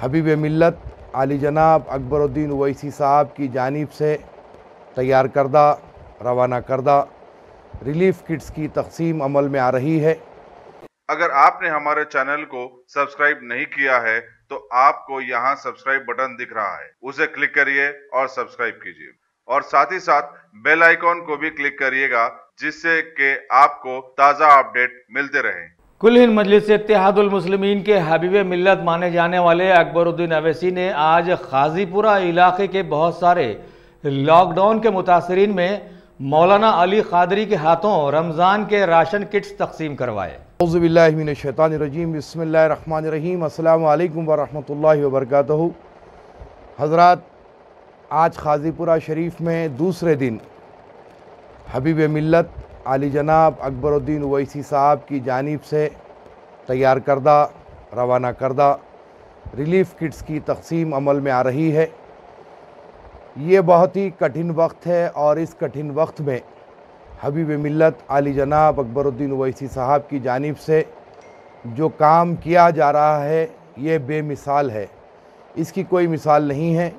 حبیب ملت علی جناب اکبرالدین اویسی صاحب کی جانب سے تیار کردہ روانہ کردہ ریلیف کٹس کی تقسیم عمل میں آ رہی ہے۔ اگر آپ نے ہمارے چینل کو سبسکرائب نہیں کیا ہے تو آپ کو یہاں سبسکرائب بٹن دکھ رہا ہے، اسے کلک کریے اور سبسکرائب کیجیے، اور ساتھ ہی ساتھ بیل آئیکن کو بھی کلک کریے گا جس سے کہ آپ کو تازہ اپڈیٹ ملتے رہیں۔ کل ہند مجلس اتحاد المسلمین کے حبیب ملت مانے جانے والے اکبرالدین اویسی نے آج قاضی پورہ علاقے کے بہت سارے لاک ڈاؤن کے متاثرین میں مولانا علی قادری کے ہاتھوں رمضان کے راشن کٹس تقسیم کروائے۔ اعوذ باللہ من الشیطان الرجیم، بسم اللہ الرحمن الرحیم۔ السلام علیکم ورحمۃ اللہ وبرکاتہ۔ حضرات، آج قاضی پورہ شریف میں دوسرے دن حبیب ملت علی جناب اکبرالدین اویسی صاحب کی جانب سے تیار کردہ روانہ کردہ ریلیف کٹس کی تقسیم عمل میں آ رہی ہے۔ یہ بہت ہی کٹھن وقت ہے اور اس کٹھن وقت میں حبیب ملت علی جناب اکبرالدین اویسی صاحب کی جانب سے جو کام کیا جا رہا ہے یہ بے مثال ہے۔ اس کی کوئی مثال نہیں ہے،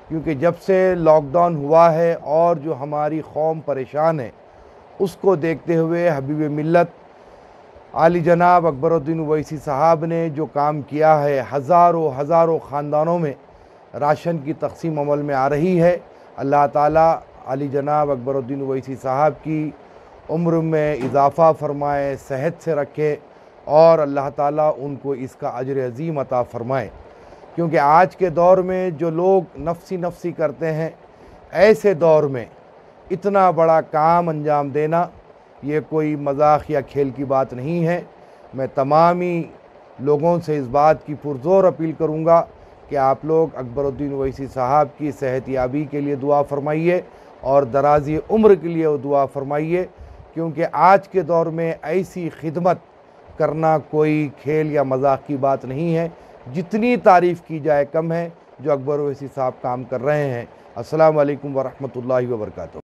کیونکہ جب سے لاک ڈاؤن ہوا ہے اور جو ہماری قوم پریشان ہے اس کو دیکھتے ہوئے حبیب ملت علی جناب اکبرالدین اویسی صاحب نے جو کام کیا ہے، ہزاروں خاندانوں میں راشن کی تقسیم عمل میں آ رہی ہے۔ اللہ تعالیٰ علی جناب اکبرالدین اویسی صاحب کی عمر میں اضافہ فرمائے، صحت سے رکھے، اور اللہ تعالیٰ ان کو اس کا اجر عظیم عطا فرمائے، کیونکہ آج کے دور میں جو لوگ نفسی کرتے ہیں، ایسے دور میں اتنا بڑا کام انجام دینا یہ کوئی مذاق یا کھیل کی بات نہیں ہے۔ میں تمامی لوگوں سے اس بات کی پرزور اپیل کروں گا کہ آپ لوگ اکبرالدین اویسی صاحب کی صحت یابی کے لیے دعا فرمائیے اور درازی عمر کے لیے دعا فرمائیے، کیونکہ آج کے دور میں ایسی خدمت کرنا کوئی کھیل یا مذاق کی بات نہیں ہے۔ جتنی تعریف کی جائے کم ہے جو اکبر اویسی صاحب کام کر رہے ہیں۔ السلام علیکم ورحمۃ اللہ وبرکاتہ۔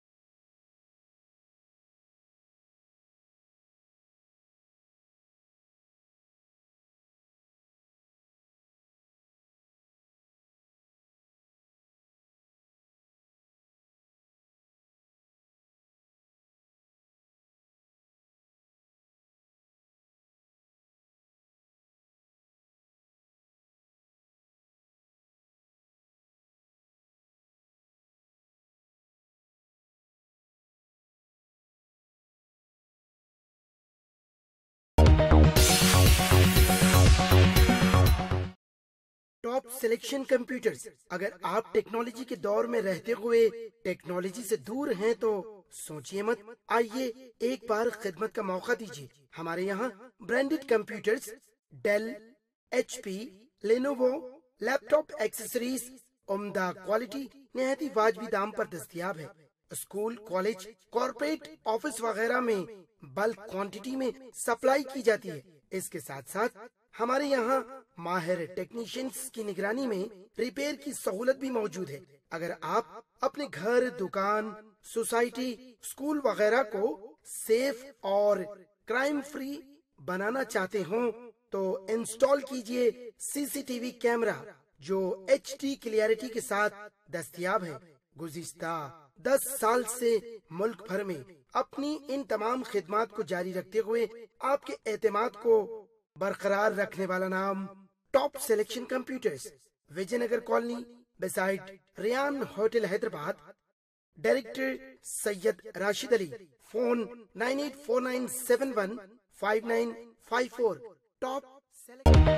Top selection computers. اگر آپ ٹیکنالوجی کے دور میں رہتے ہوئے ٹیکنالوجی سے دور ہیں تو سوچئے مت، آئیے ایک بار خدمت کا موقع دیجیے۔ ہمارے یہاں branded computers, Dell, H P, Lenovo, laptop accessories عمدہ کوالٹی نہایت ہی واجبی دام پر دستیاب ہے۔ اسکول، کالج، کارپوریٹ آفس وغیرہ میں بلک کوانٹٹی میں سپلائی کی جاتی ہے۔ اس کے ساتھ ساتھ ہمارے یہاں ماہر ٹیکنیشینز کی نگرانی میں ریپیئر کی سہولت بھی موجود ہے۔ اگر آپ اپنے گھر، دکان، سوسائٹی، اسکول وغیرہ کو سیف اور کرائم فری بنانا چاہتے ہوں تو انسٹال کیجئے سی سی ٹی وی کیمرہ جو ایچ ڈی کلیئرٹی کے ساتھ دستیاب ہے۔ گزشتہ 10 سال سے ملک بھر میں اپنی ان تمام خدمات کو جاری رکھتے ہوئے آپ کے اعتماد کو برقرار رکھنے والا نام top selection computers, Vijay Nagar colony beside Ryan hotel Hyderabad. Director Syed Rashid Ali. Phone 9849715954۔ Top selection